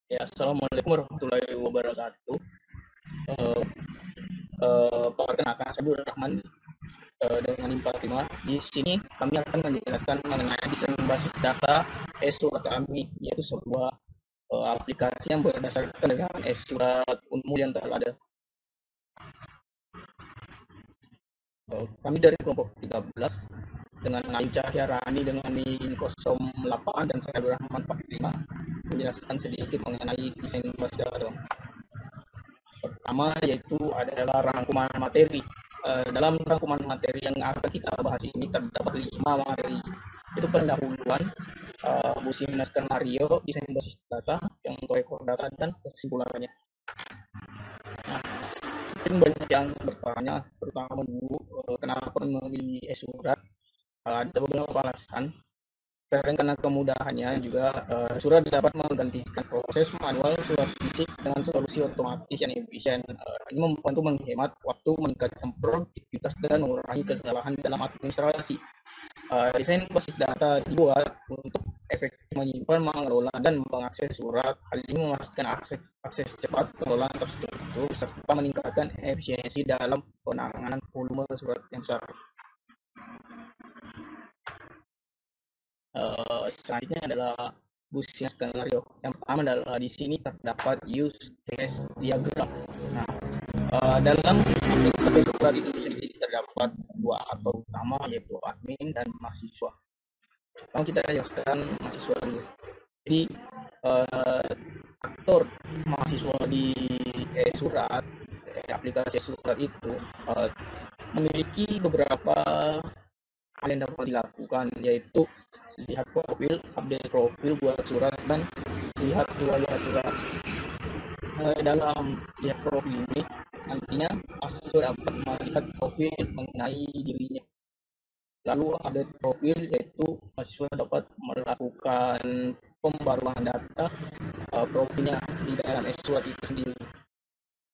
Ya, Assalamualaikum warahmatullahi wabarakatuh. Eh, Perkenalkan saya Abdul Rahman dengan Lima. Di sini kami akan menjelaskan mengenai desain basis data e-surat kami, yaitu sebuah aplikasi yang berdasarkan dengan e-surat Unmul yang telah ada. Kami dari kelompok 13 dengan Ali Cahya Rani dengan NIM 08 dan saya Abdul Rahman 45 menjelaskan sedikit mengenai desain basis data. Pertama yaitu adalah rangkuman materi. Dalam rangkuman materi yang akan kita bahas ini terdapat 5 materi. Itu pendahuluan, business skenario, desain basis data, yang untuk rekor data, dan kesimpulannya. Nah, mungkin banyak yang bertanya, terutama dulu, kenapa memilih e-surat. Ada beberapa alasan. Selain karena kemudahannya juga surat dapat menggantikan proses manual surat fisik dengan solusi otomatis yang efisien. Ini membantu menghemat waktu, meningkatkan produktivitas dan mengurangi kesalahan dalam administrasi. Desain basis data dibuat untuk efektif menyimpan, mengelola, dan mengakses surat. Hal ini memastikan akses cepat, pengelolaan terstruktur, serta meningkatkan efisiensi dalam penanganan volume surat yang besar. Selanjutnya adalah business skenario. Yang pertama adalah di sini terdapat use case diagram. Nah, dalam aplikasi surat itu sendiri terdapat dua aktor utama, yaitu admin dan mahasiswa. Kalau kita jelaskan mahasiswa dulu. Jadi uh, aktor mahasiswa di surat aplikasi surat itu uh, memiliki beberapa hal yang dapat dilakukan, yaitu lihat profil, update profil buat surat, dan lihat riwayat surat. Dalam lihat profil ini nantinya mahasiswa dapat melihat profil mengenai dirinya. Lalu update profil yaitu mahasiswa dapat melakukan pembaruan data profilnya di dalam surat itu sendiri.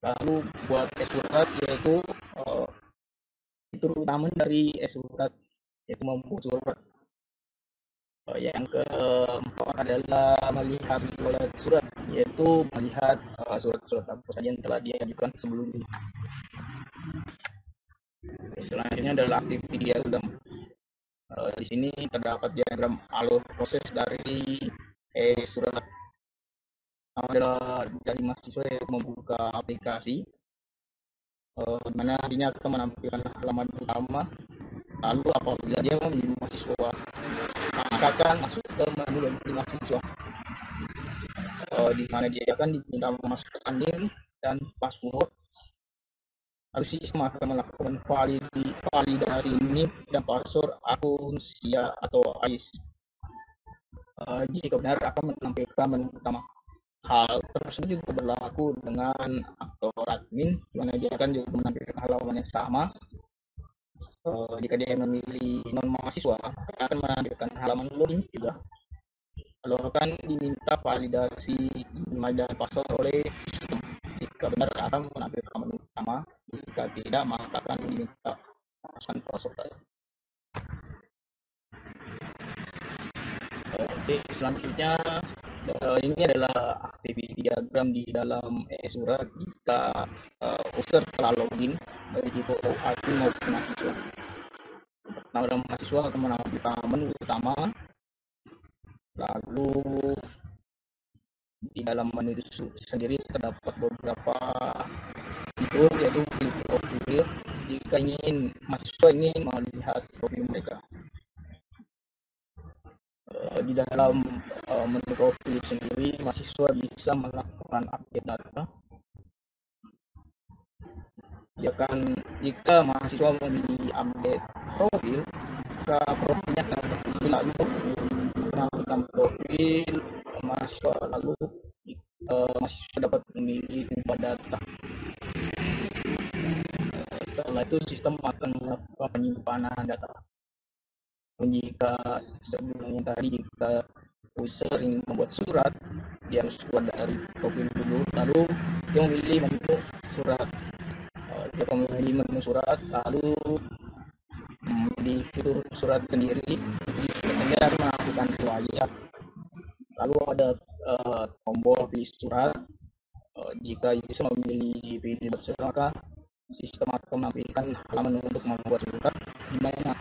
Lalu buat surat yaitu itu utama dari surat, yaitu membuat surat. Yang keempat adalah melihat riwayat surat, yaitu melihat surat-surat apa saja yang telah diajukan sebelumnya. Selanjutnya adalah activity diagram. Di sini terdapat diagram alur proses dari surat. Adalah dari mahasiswa yang membuka aplikasi, di mana dirinya akan menampilkan halaman utama. Lalu apabila dia menjadi mahasiswa, maka akan masuk ke menu ganti mahasiswa, di mana dia akan diminta memasukkan NIM dan password. Lalu sistem akan melakukan validasi NIM dan password akun SIA atau AIS. Jika benar akan menampilkan menu utama. Hal tersebut juga berlaku dengan aktor admin, di mana dia akan juga menampilkan halaman yang sama. Jika dia memilih non mahasiswa, akan menampilkan halaman login juga. Lalu akan diminta validasi email dan password oleh sistem. Jika benar akan menampilkan menu utama, jika tidak maka akan diminta memasukkan password. Oke, selanjutnya ini adalah aktiviti diagram di dalam surat jika user telah login, baik itu admin maupun mahasiswa. Pertama, mahasiswa akan menampilkan menu utama, lalu di dalam menu itu sendiri terdapat beberapa fitur, yaitu fitur profil. Jika mahasiswa ingin melihat profil mereka, di dalam menu profil sendiri mahasiswa bisa melakukan update data. Jika mahasiswa memilih update profil, maka profilnya akan terpilih, lalu menambahkan profil mahasiswa, lalu mahasiswa dapat memilih ubah data. Setelah itu sistem akan melakukan penyimpanan data. Jika sebelumnya tadi, jika user ingin membuat surat, dia harus keluar dari profil dulu, lalu dia memilih menu surat. Dia memilih menu surat, lalu di fitur surat sendiri, dia harus melakukan riwayat. Lalu ada tombol pilih surat. Jika user memilih pilih buat surat, maka sistem akan menampilkan halaman untuk membuat surat, di mana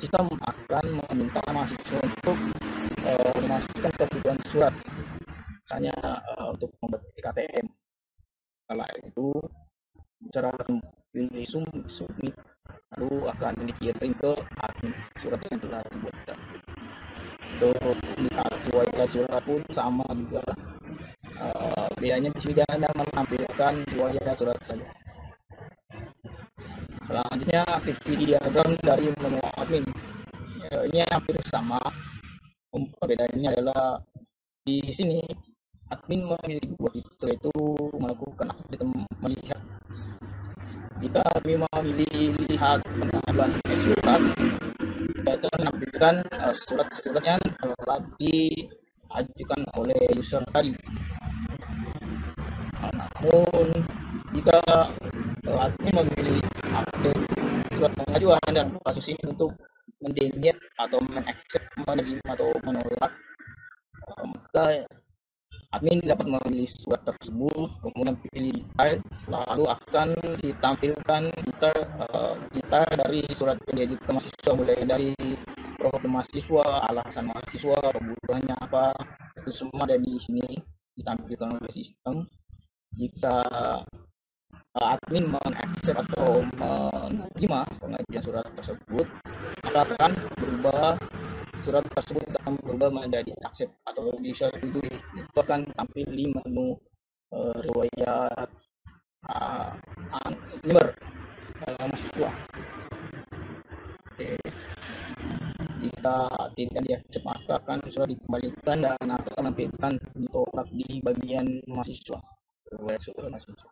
sistem akan meminta mahasiswa untuk memasukkan kebutuhan surat, misalnya untuk membuat KTM. Setelah itu, cara pilih submit, lalu akan dikirim ke admin surat yang telah dibuat. Untuk di riwayat surat pun sama juga. Bedanya di sini hanya menampilkan riwayat surat saja. Selanjutnya aktiviti diagram dari menu admin. Ini hampir sama. Perbedaannya adalah di sini admin memiliki dua fitur, yaitu melakukan update dan melihat. Jika admin memilih lihat pengaduan surat, itu menampilkan surat-surat yang telah diajukan oleh user tadi. Namun jika admin memilih update surat pengajuan dan kasus ini untuk mendelete atau mengaccept, menerima atau menolak, maka admin dapat memilih surat tersebut, kemudian pilih detail, lalu akan ditampilkan detail dari surat yang diajukan mahasiswa, mulai dari profil mahasiswa, alasan mahasiswa, kebutuhannya apa, itu semua ada di sini ditampilkan oleh sistem. Jika admin mengaccept atau menerima pengajuan surat tersebut, maka akan berubah, surat tersebut akan berubah menjadi accept atau disetujui. Itu akan tampil di menu riwayat number mahasiswa. Oke. Jika tidak diaccept, maka akan surat dikembalikan dan akan menampilkan ditolak di bagian mahasiswa, riwayat surat mahasiswa.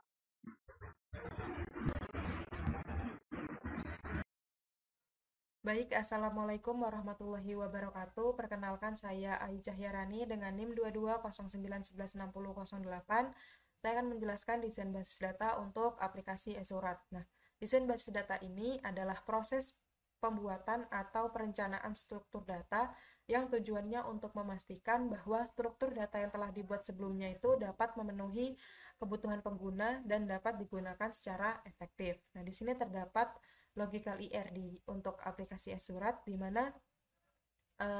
Baik, Assalamualaikum warahmatullahi wabarakatuh. Perkenalkan, saya Ai Cahyarani dengan NIM 2209116008. Saya akan menjelaskan desain basis data untuk aplikasi e-surat. Nah, desain basis data ini adalah proses pembuatan atau perencanaan struktur data yang tujuannya untuk memastikan bahwa struktur data yang telah dibuat sebelumnya itu dapat memenuhi kebutuhan pengguna dan dapat digunakan secara efektif. Nah, di sini terdapat logical IR untuk aplikasi e-surat, di mana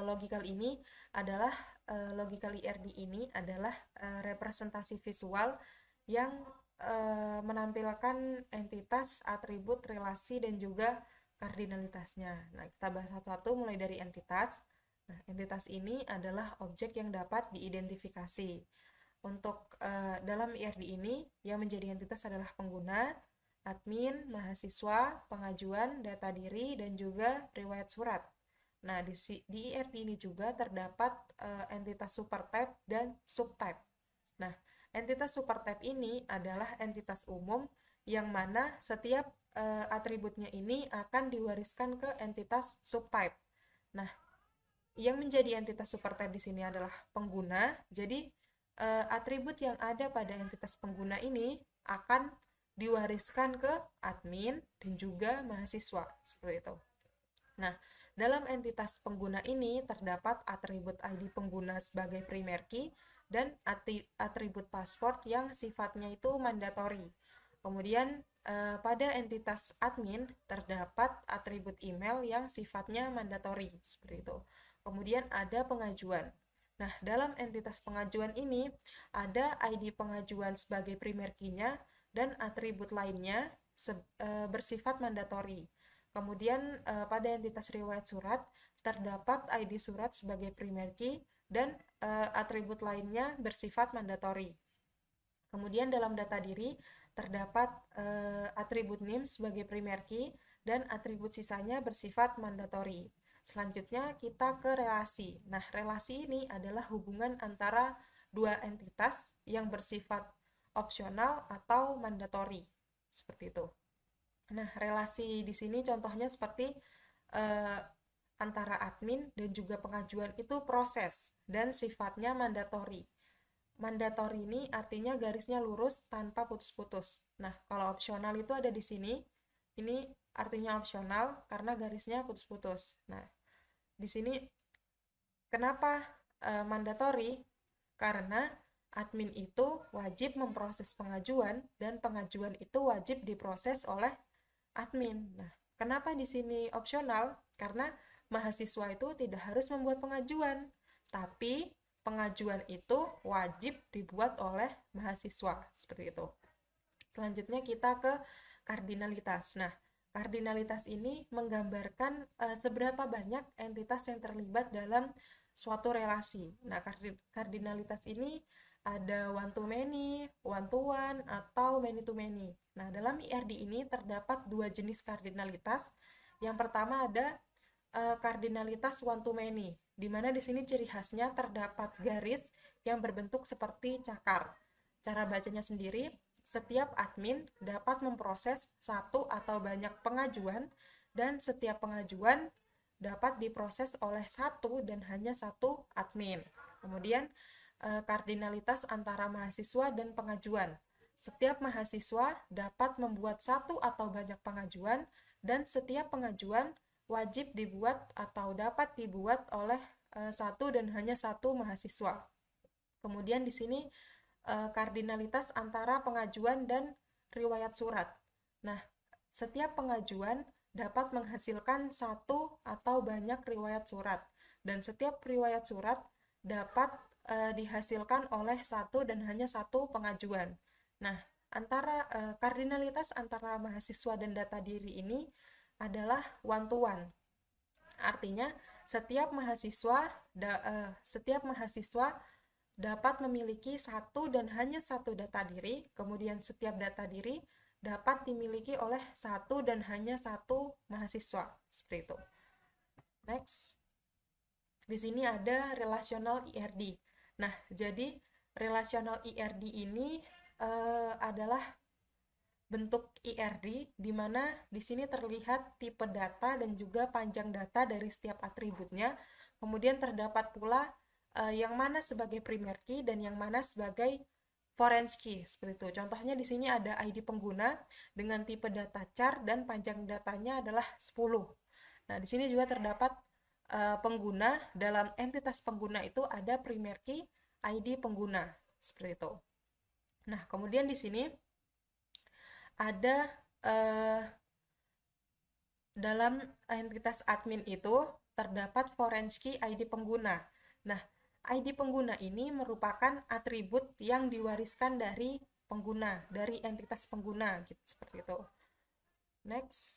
logical IRD ini adalah representasi visual yang menampilkan entitas, atribut, relasi, dan juga kardinalitasnya. Nah, kita bahas satu-satu mulai dari entitas. Nah, entitas ini adalah objek yang dapat diidentifikasi. Untuk dalam IRD ini, yang menjadi entitas adalah pengguna, admin, mahasiswa, pengajuan, data diri, dan juga riwayat surat. Nah, di IRD ini juga terdapat entitas supertype dan subtype. Nah, entitas supertype ini adalah entitas umum yang mana setiap atributnya ini akan diwariskan ke entitas subtype. Nah, yang menjadi entitas supertype di sini adalah pengguna. Jadi, atribut yang ada pada entitas pengguna ini akan diwariskan ke admin dan juga mahasiswa, seperti itu. Nah, dalam entitas pengguna ini terdapat atribut ID pengguna sebagai primary key dan atribut password yang sifatnya itu mandatori. Kemudian pada entitas admin terdapat atribut email yang sifatnya mandatori, seperti itu. Kemudian ada pengajuan. Nah, dalam entitas pengajuan ini ada ID pengajuan sebagai primary key-nya dan atribut lainnya bersifat mandatori. Kemudian pada entitas riwayat surat terdapat ID surat sebagai primary key dan atribut lainnya bersifat mandatori. Kemudian dalam data diri terdapat atribut NIM sebagai primary key dan atribut sisanya bersifat mandatori. Selanjutnya kita ke relasi. Nah, relasi ini adalah hubungan antara dua entitas yang bersifat opsional atau mandatori. Seperti itu. Nah, relasi di sini contohnya seperti antara admin dan juga pengajuan itu proses dan sifatnya mandatori. Mandatori ini artinya garisnya lurus tanpa putus-putus. Nah, kalau opsional itu ada di sini. Ini artinya opsional karena garisnya putus-putus. Nah, di sini kenapa mandatori? Karena admin itu wajib memproses pengajuan dan pengajuan itu wajib diproses oleh admin. Nah, kenapa di sini opsional? Karena mahasiswa itu tidak harus membuat pengajuan, tapi pengajuan itu wajib dibuat oleh mahasiswa, seperti itu. Selanjutnya kita ke kardinalitas. Nah, kardinalitas ini menggambarkan seberapa banyak entitas yang terlibat dalam suatu relasi. Nah, kardinalitas ini ada one to many, one to one, atau many to many. Nah, dalam IRD ini terdapat dua jenis kardinalitas. Yang pertama ada kardinalitas one to many, di mana di sini ciri khasnya terdapat garis yang berbentuk seperti cakar. Cara bacanya sendiri, setiap admin dapat memproses satu atau banyak pengajuan, dan setiap pengajuan dapat diproses oleh satu dan hanya satu admin. Kemudian, kardinalitas antara mahasiswa dan pengajuan. Setiap mahasiswa dapat membuat satu atau banyak pengajuan, dan setiap pengajuan wajib dibuat atau dapat dibuat oleh satu dan hanya satu mahasiswa. Kemudian di sini kardinalitas antara pengajuan dan riwayat surat. Nah, setiap pengajuan dapat menghasilkan satu atau banyak riwayat surat, dan setiap riwayat surat dapat dihasilkan oleh satu dan hanya satu pengajuan. Nah, kardinalitas antara mahasiswa dan data diri ini adalah one to one. Artinya, setiap mahasiswa dapat memiliki satu dan hanya satu data diri, kemudian setiap data diri dapat dimiliki oleh satu dan hanya satu mahasiswa. Seperti itu. Next. Di sini ada relational IRD. Nah, jadi relational IRD ini adalah bentuk IRD, di mana di sini terlihat tipe data dan juga panjang data dari setiap atributnya. Kemudian terdapat pula yang mana sebagai primary key dan yang mana sebagai foreign key, seperti itu. Contohnya di sini ada ID pengguna dengan tipe data char dan panjang datanya adalah 10. Nah, di sini juga terdapat pengguna. Dalam entitas pengguna itu ada primary key, ID pengguna, seperti itu. Nah, kemudian di sini ada dalam entitas admin itu terdapat foreign key ID pengguna. Nah, ID pengguna ini merupakan atribut yang diwariskan dari pengguna, dari entitas pengguna, gitu, seperti itu. Next.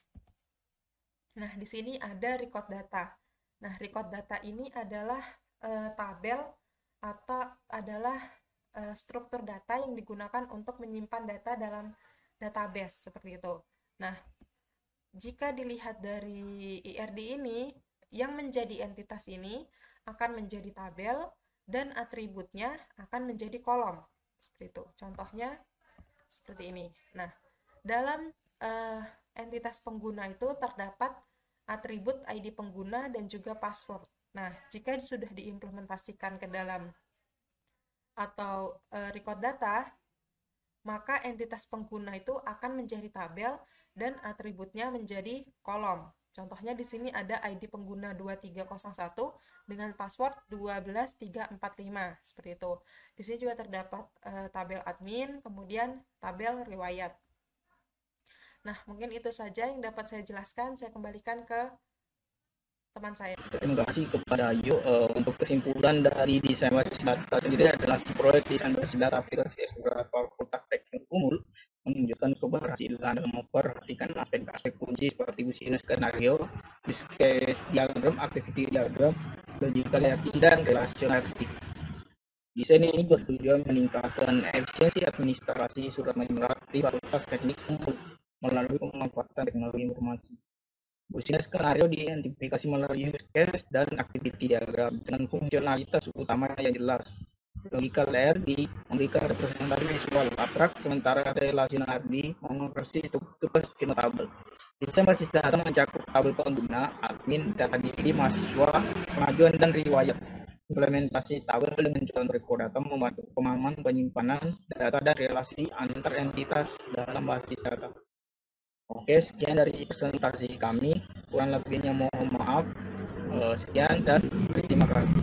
Nah, di sini ada record data. Nah, record data ini adalah tabel atau adalah struktur data yang digunakan untuk menyimpan data dalam database, seperti itu. Nah, jika dilihat dari IRD ini, yang menjadi entitas ini akan menjadi tabel dan atributnya akan menjadi kolom, seperti itu. Contohnya seperti ini. Nah, dalam entitas pengguna itu terdapat atribut ID pengguna dan juga password. Nah, jika sudah diimplementasikan ke dalam atau record data, maka entitas pengguna itu akan menjadi tabel dan atributnya menjadi kolom. Contohnya di sini ada ID pengguna 2301 dengan password 12345, seperti itu. Di sini juga terdapat tabel admin, kemudian tabel riwayat. Nah, mungkin itu saja yang dapat saya jelaskan. Saya kembalikan ke teman saya. Terima kasih kepada Ayu. Untuk kesimpulan dari desain basis data sendiri adalah proyek desain basis data aplikasi beberapa fakultas teknik umum menunjukkan keberhasilan dalam memperhatikan aspek-aspek kunci seperti business skenario, use case diagram, activity diagram, logical hierarchy, dan relationality. Desain ini bertujuan meningkatkan efisiensi administrasi surat menyurat di fakultas teknik umum melalui pemanfaatan teknologi informasi. Business skenario diidentifikasi melalui use case dan activity diagram dengan fungsionalitas utama yang jelas. Logical hierarchy memberikan representasi visual abstrak, sementara relational hierarchy mengonversi struktur skema tabel. Desain basis data mencakup tabel pengguna, admin, data diri, mahasiswa, pengajuan, dan riwayat. Implementasi tabel dengan contoh record data membantu pemahaman penyimpanan data dan relasi antar entitas dalam basis data. Oke, sekian dari presentasi kami. Kurang lebihnya mohon maaf. Sekian dan terima kasih.